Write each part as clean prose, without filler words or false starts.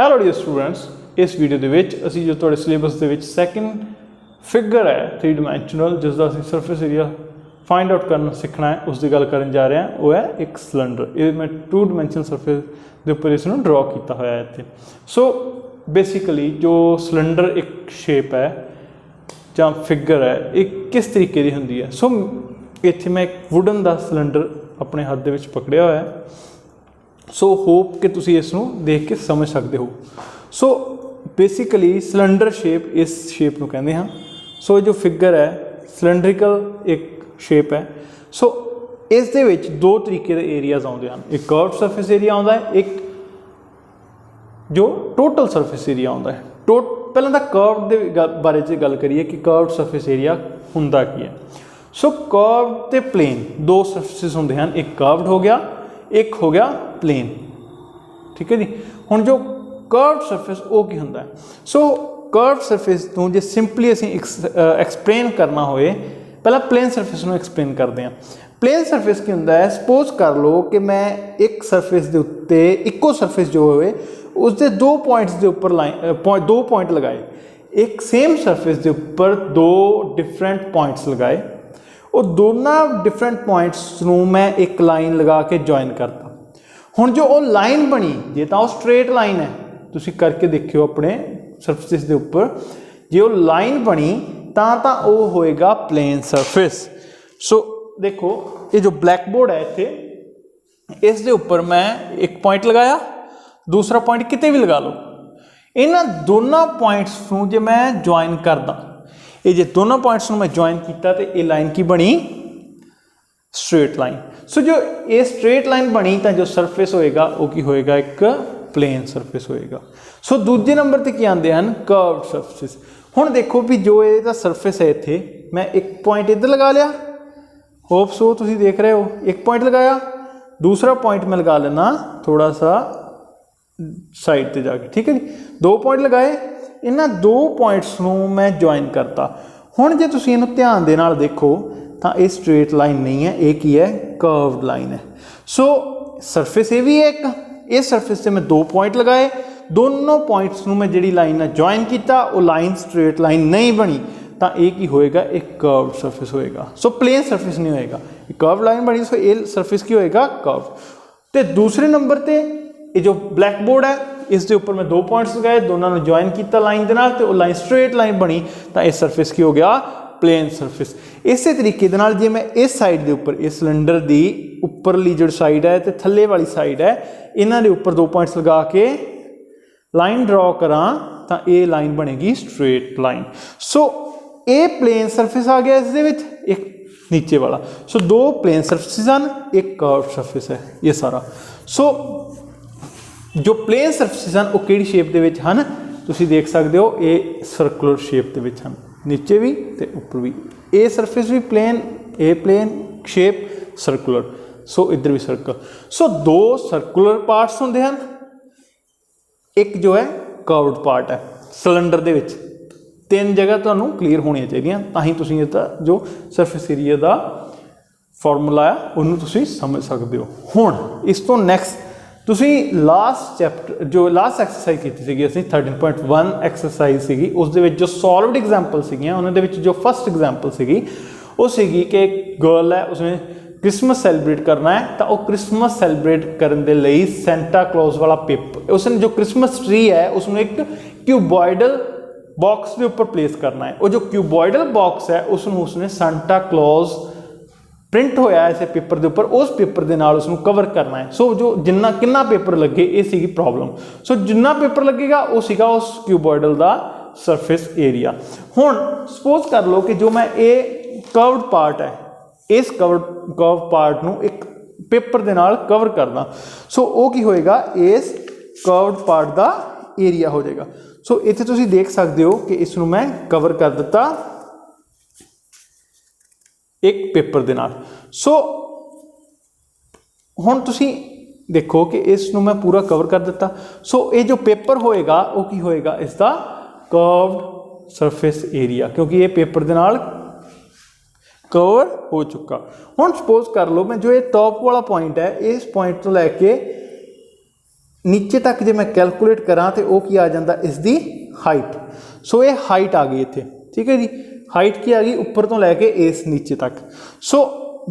Hello dear students, इस video ਦੇ ਵਿੱਚ ਅਸੀਂ ਜੋ ਤੁਹਾਡੇ ਸਿਲੇਬਸ ਦੇ ਵਿੱਚ ਸੈਕਿੰਡ ਫਿਗਰ ਹੈ 3 ਡਾਇਮੈਂਸ਼ਨਲ ਜਿਸ ਦਾ ਅਸੀਂ ਸਰਫੇਸ ਏਰੀਆ फाइंड आउट करना सीखना है उसकी गल करन जा रहे हैं। वो है एक सिलेंडर, ये मैं 2 डायमैंशनल सरफेस के उपर इसनूं ड्रॉ किया होया है इत्थे। सो बेसिकली जो सिलेंडर एक शेप है जां फिगर है ये किस तरीके की हुंदी है। सो इत्थे मैं एक वुडन का सिलेंडर अपने हाथ दे विच पकड़िया होया है। सो होप कि तुसीं इसनूं देख के समझ सकते हो। सो बेसिकली सिलेंडर शेप इस शेप नूं कहंदे हां। सो जो फिगर है सिलेंड्रिकल एक शेप है। सो इस दे विच 2 तरीके के एरियाज आउंदे हैं। एक कर्व्ड सरफेस एरिया आउंदा है, एक जो टोटल सरफेस एरिया आउंदा है। पहलां तां कर्व दे बारे च गल करिए कि कर्व्ड सरफेस एरिया हुंदा की है। सो कर्व ते प्लेन 2 सरफेसिस हुंदे हैं, एक कर्व्ड हो गया, एक हो गया प्लेन। ठीक है जी। हुण जो कर्व्ड सरफेस वो की हुंदा है। सो कर्व्ड सरफेस नूं जे सिंपली असीं एक्सप्लेन करना होए पहला प्लेन सरफेस में एक्सप्लेन करते हैं। प्लेन सरफेस की होंदा है, सपोज कर लो कि मैं एक सरफेस के उत्ते इको सरफेस जो होए उसके 2 पॉइंट्स के उपर लाइन 2 पॉइंट लगाए, एक सेम सरफेस के उपर 2 डिफरेंट पॉइंट्स लगाए और दोनों डिफरेंट पॉइंट्स नूं मैं एक लाइन लगा के जॉइन करता। हुण जो वो लाइन बनी जे तां वो स्ट्रेट लाइन है, तुसीं करके देखियो अपने सरफेस के उपर जे वो लाइन बनी ਤਾਂ ਉਹ ਹੋਏਗਾ प्लेन सरफेस। सो देखो ये जो ब्लैक बोर्ड है इत्थे इस दे उपर मैं एक पॉइंट लगाया, दूसरा पॉइंट किते भी लगा लो, इन्हां दोनों पॉइंट्स नूं जे मैं ज्वाइन करदा, ये जे दोनों पॉइंट्स नूं मैं ज्वाइन किया तो ये लाइन की बनी स्ट्रेट लाइन। सो जो ये स्ट्रेट लाइन बनी तो जो सरफेस होएगा वो की होएगा एक प्लेन सरफेस होएगा। सो दूजे नंबर पर की आते हैं कर्व्ड सरफेस। हुण देखो भी जो ये सरफेस है इत्थे मैं एक पॉइंट इधर लगा लिया, होप सो तुसीं देख रहे हो, एक पॉइंट लगाया, दूसरा पॉइंट मैं लगा लेना थोड़ा सा साइड ते जाके। ठीक है जी, 2 पॉइंट लगाए, इन्हां 2 पॉइंट्स नूं मैं ज्वाइन करता। हुण जे तुसीं इहनूं ध्यान दे नाल देखो तो ये स्ट्रेट लाइन नहीं है, ये की है कर्व्ड लाइन है। सो सरफेस ये भी है एक, इस सरफेस से मैं 2 पॉइंट लगाए, दोनों पॉइंट्स नूं मैं जिहड़ी लाइन ज्वाइन किया वो लाइन स्ट्रेट लाइन नहीं बनी तो ये की होएगा एक कर्व्ड सरफेस होएगा। सो प्लेन सरफेस नहीं होएगा, कर्व लाइन बनी, सो ये सरफेस की होएगा कर्व। तो दूसरे नंबर पर ये जो ब्लैक बोर्ड है इस दे उपर मैं 2 पॉइंट्स लगाए, दोनों ने ज्वाइन किया लाइन के नाल, तो लाइन स्ट्रेट लाइन बनी तो इस सरफेस की हो गया प्लेन सरफेस। इस तरीके दे नाल जे मैं इस साइड के उपर इस सिलेंडर की उपरली जो साइड है तो थल्ले वाली साइड है, इन्हां दे उपर 2 पॉइंट्स लगा के लाइन ड्रॉ करा तो ये लाइन बनेगी स्ट्रेट लाइन। सो ये प्लेन सरफेस आ गया, इस दे विच एक नीचे वाला। सो 2 प्लेन सरफेसिस हैं, एक कर्व सरफेस है ये सारा। सो जो प्लेन सरफेसिस हैं वो किहड़ी शेप दे विच हैं तुसीं देख सकते हो, ये सर्कुलर शेप दे विच हैं, नीचे भी ते उपर भी। ये सरफेस भी प्लेन, ये प्लेन शेप सर्कुलर, सो इधर भी सर्कल। सो 2 सर्कुलर पार्ट्स होंदे हैं, एक जो है कर्व्ड पार्ट है सिलेंडर दे विच। 3 जगह तुहानूं क्लीयर होनी चाहिए तां तुसीं इसदा जो सरफेस एरिया का फॉर्मूला है उन्होंने तुसीं समझ सकते हो। हुण इस तो नैक्सट तुसीं लास्ट चैप्टर जो लास्ट एक्सरसाइज की सी असीं 13.1 एक्सरसाइज सीगी, उस दे विच जो सॉल्वड एग्जाम्पल सीगियां उन्हां दे विच जो फस्ट एग्जाम्पल सीगी वो सीगी कि एक गर्ल है उसने क्रिसमस सैलीब्रेट करना है तो वह क्रिसमस सैलीब्रेट करने के लिए सेंटा क्लॉज वाला पेपर, उसने जो क्रिसमस ट्री है उसमें एक क्यूबॉइडल बॉक्स के ऊपर प्लेस करना है। वो जो क्यूबॉइडल बॉक्स है उसने सेंटा क्लॉज प्रिंट होया ऐसे पेपर के उपर, उस पेपर के नाल उसनूं कवर करना है। सो जो जिन्ना किन्ना पेपर लगे ये सीगी प्रॉब्लम। सो जिन्ना पेपर लगेगा वो सीगा उस क्यूबॉइडल का सरफेस एरिया। हुण सपोज कर लो कि जो मैं ये कर्व्ड पार्ट है इस कर्व पार्ट नूं एक पेपर दे नाल कवर करना, सो वो की होएगा इस कर्व्ड पार्ट का एरिया हो जाएगा। सो इत्थे तुसीं देख सकते हो कि इसनूं मैं कवर कर दिता एक पेपर दे नाल। सो हुण तुसीं देखो कि इसनूं मैं पूरा कवर कर दिता। सो ये जो पेपर होएगा वो की होएगा इसका कर्व्ड सरफेस एरिया, क्योंकि ये पेपर दे नाल कवर हो चुका। हुण सपोज कर लो मैं जो ये टॉप वाला पॉइंट है इस पॉइंट तो लैके नीचे तक जे मैं कैलकुलेट करा तो वह की आ जाता इसकी हाइट। सो ये हाइट आ गई इत्थे, ठीक है जी। हाइट की आ गई उपर तो लैके इस नीचे तक। सो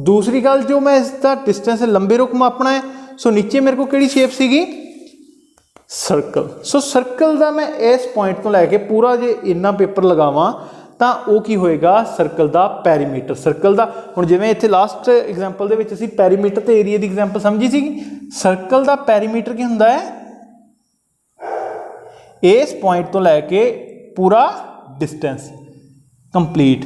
दूसरी गल जो मैं इसका डिस्टेंस लंबे रुख मापना है, सो नीचे मेरे को किहड़ी शेप सीगी, सर्कल। सो सर्कल का मैं इस पॉइंट तो लैके पूरा जे इन्ना पेपर लगावां तो वह की होएगा सर्कल का पैरीमीटर। सर्कल का हुण जिवें इत्थे लास्ट एग्जाम्पल दे विच असीं पैरीमीटर ते एरिया की एग्जाम्पल समझी सी। सर्कल का पैरीमीटर की हुंदा है, इस पॉइंट तो लैके पूरा डिस्टेंस कंप्लीट।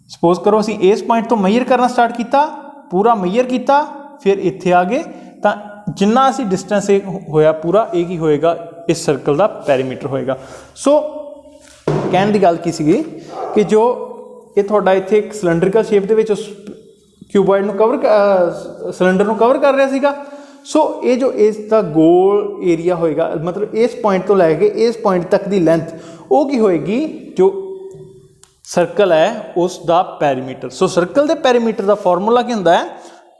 सपोज करो असीं इस पॉइंट तो मेजर करना स्टार्ट किया, पूरा मेजर किया, फिर इत्थे आ गए तो जिन्ना असीं डिस्टेंस होया पूरा ये की होएगा, इस सर्कल का पैरीमीटर होएगा। सो कहने की गल की सीगी कि जो ये तुहाडा इत्थे एक सिलेंडरिकल शेप दे विच उस क्यूबॉइड नूं कवर सिलेंडर नूं कवर कर रहा सीगा। सो ये जो इसका गोल एरिया होएगा, मतलब इस पॉइंट तो लैके इस पॉइंट तक की लेंथ वो की होएगी जो सर्कल है उसका पैरीमीटर। सो सर्कल के पैरीमीटर का फॉर्मूला की हुंदा है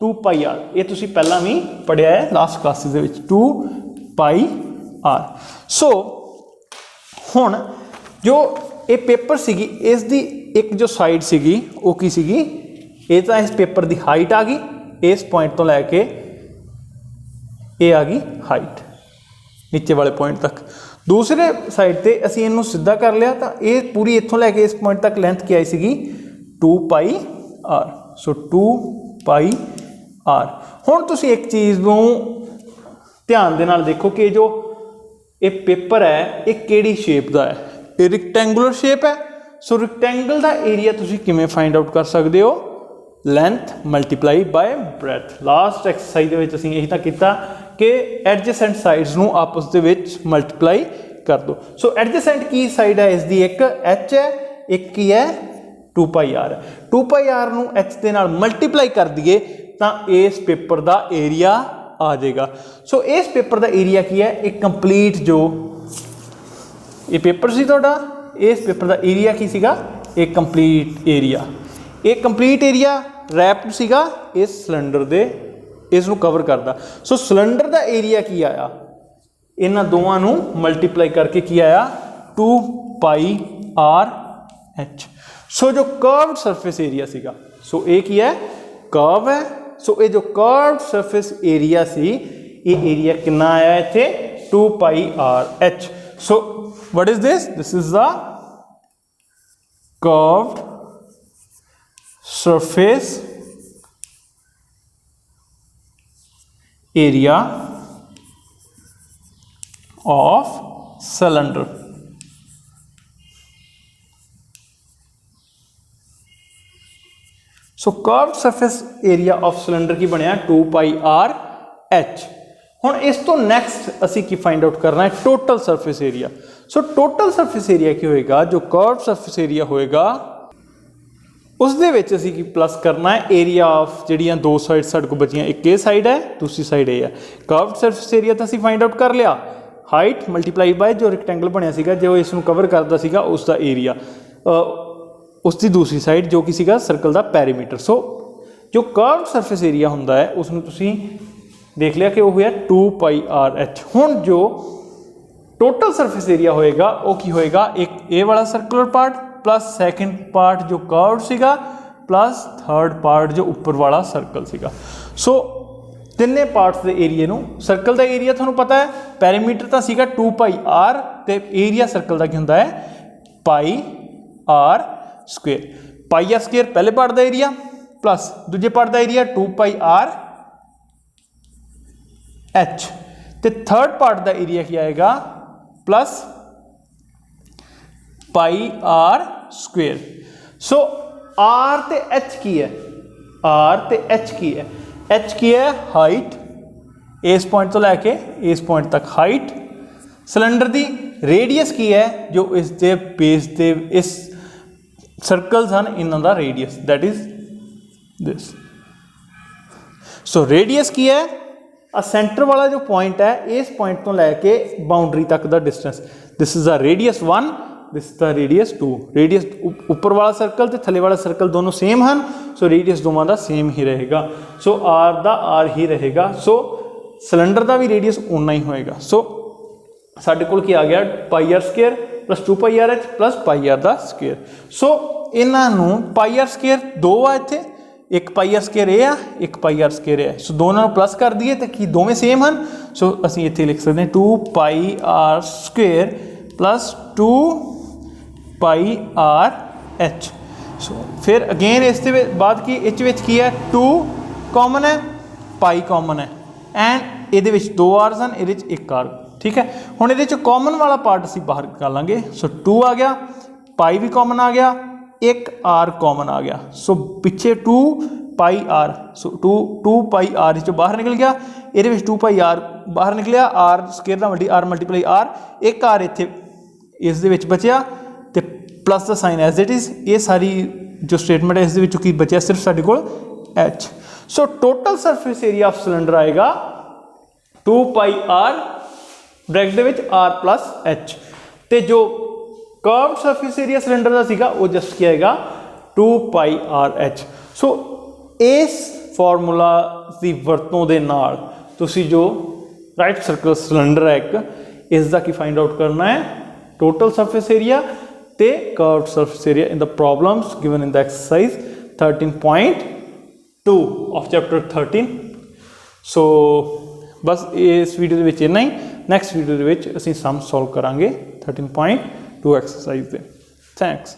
2πr। ये तुसीं पहला भी पढ़िया है लास्ट क्लासिस दे विच 2πr। सो हुण जो ये पेपर सीगी इसकी एक जो साइड सीगी वो की सीगी, ये तो इस पेपर की हाइट आ गई, इस पॉइंट तो लैके ये आ गई हाइट नीचे वाले पॉइंट तक। दूसरे साइड पे असीं इनू सीधा कर लिया तो ये पूरी इत्थों लैके इस पॉइंट तक लेंथ की आई सीगी 2πr। सो 2πr। हुण तुसीं एक चीज़ नूं ध्यान दे नाल देखो कि जो ये पेपर है ये किहड़ी शेप का है, ये रिकटेंगुलर शेप है। सो रिकटेंगल का एरिया तुसीं किवें फाइंड आउट कर सकते हो, length multiply by breadth. Last exercise दे विच असीं यही तां कीता कि एडजेसेंट साइड्स नूं आपस दे विच मल्टीप्लाई कर दो। सो एडजेसेंट की साइड है इसकी, एक एच है, एक की है 2πr। 2πr नूं एच दे नाल मल्टीप्लाई कर दिए तो इस पेपर का एरिया आ जाएगा। सो इस पेपर का एरिया की है, एक कंप्लीट जो ये पेपर सी तुहाडा, इस पेपर का एरिया की सीगा एक कंप्लीट एरिया। एक कंप्लीट एरिया रैप्ड सीगा इस सिलेंडर दे, इसनूं कवर करदा। सो सिलेंडर का एरिया की आया, इन्हां दोवां नूं मल्टीप्लाई करके की आया 2πrh। सो जो कर्व्ड सरफेस एरिया सीगा, सो ये की है कर्व है। सो ये जो कर्व्ड सरफेस एरिया सी, ये एरिया कितना आया इत्थे 2πrh। So what is this, this is the curved surface area of cylinder। So curved surface area of cylinder की बनया 2πrh। हुण इस तो नैक्सट असी की फाइंड आउट करना है टोटल सरफेस एरिया। सो टोटल सरफेस एरिया की होएगा, जो कर्व्ड सरफेस एरिया होएगा उस दे विच असीं की प्लस करना है एरिया ऑफ जिहड़ियां दो साइड साडे को बचियां, एक ये साइड है दूसरी साइड ये है। कर्व्ड सरफेस एरिया तो असीं फाइंड आउट कर लिया, हाइट मल्टीप्लाई बाय जो रिकटेंगल बनया सीगा जो इसनूं कवर करदा सीगा उसका एरिया, उसकी दूसरी साइड जो कि सीगा सर्कल का पैरीमीटर। सो जो कर्व्ड सरफेस एरिया हुंदा है उसनूं तुसीं देख लिया कि वो होया 2πrh। हुण जो टोटल सरफेस एरिया होएगा वो की होएगा, एक ए वाला circular part plus second part जो कर्व्ड सीगा प्लस थर्ड पार्ट जो ऊपर वाला सर्कल सीगा। सो तिन्ने पार्ट्स के एरिए नूं, सर्कल का एरिया तुहानूं पता है पैरीमीटर तो सीगा 2πr ते एरिया सर्कल का की हुंदा है πr स्क्वेयर। πr स्क्वेयर पहले पार्ट का एरिया प्लस दूजे पार्ट का एरिया 2πrh ते थर्ड पार्ट का एरिया की आएगा प्लस πr स्क्वेयर। सो r ते h की है, r ते h की है, h की है हाइट, इस पॉइंट तो लैके इस पॉइंट तक हाइट। सिलेंडर की रेडियस की है जो इस दे बेस दे इस सर्कल्स हैं इन्हों का radius, that is this. So radius की है, सेंटर वाला जो पॉइंट है इस पॉइंट तो लैके बाउंड्री तक का distance, this is the radius 1, this the radius 2। Radius ऊपर वाला सर्कल तो थले वाला सर्कल दोनों सेम हैं, सो रेडियस दोवां दा सेम ही रहेगा। सो आर दा आर ही रहेगा। सो सिलेंडर का भी रेडियस उन्ना ही होएगा। सो साडे कोल की आ गया pi r square plus 2 pi r h plus pi r दा स्केयर। सो इन्हों पाई आर स्केयर दो आ इत्थे, एक पाई आर स्केयर ए आ, एक पाई आर स्केयर है। सो दोनों प्लस कर दिए तो कि दोवें सेम हैं। सो असीं इत्थे लिख सकते हैं 2 pi r square plus 2 pi r h. So फिर अगेन इस बाद की इच विच की है 2 कॉमन है, पाई कॉमन है एंड ये दो आरस हैं, ये एक आर। ठीक है, हुण ये कॉमन वाला पार्ट असीं बाहर कर लांगे। सो 2 आ गया, पाई भी कॉमन आ गया, एक आर कॉमन आ गया। सो पिछे 2 pi are, so 2 pi are जो बाहर निकल गया, ये 2 पाई आर बाहर निकलिया, आर स्केयर का आर मल्टीप्लाई आर, एक आर इत्थे इस दे विच बचिया ते plus the sign as it is. ये सारी जो स्टेटमेंट है इस की बचिया सिर्फ साडे कोल h. So total surface area of cylinder आएगा 2 पाई आर ब्रैकेट दे विच आर प्लस एच, तो जो कर्व्ड सरफेस एरिया सिलेंडर का सीगा वो जस्ट क्या आएगा 2 पाई आर एच। सो इस फॉर्मूला की वरतों के नाल तुसी जो राइट सर्कल सिलेंडर है एक, इसका की फाइंड आउट करना है टोटल सरफेस एरिया ते curved surface area in the problems given in the exercise 13.2 of chapter 13। सो बस इस वीडियो के इन्ना ही। नैक्सट वीडियो के असीं सम सॉल्व करांगे 13.2 एक्सरसाइज दे। थैंक्स।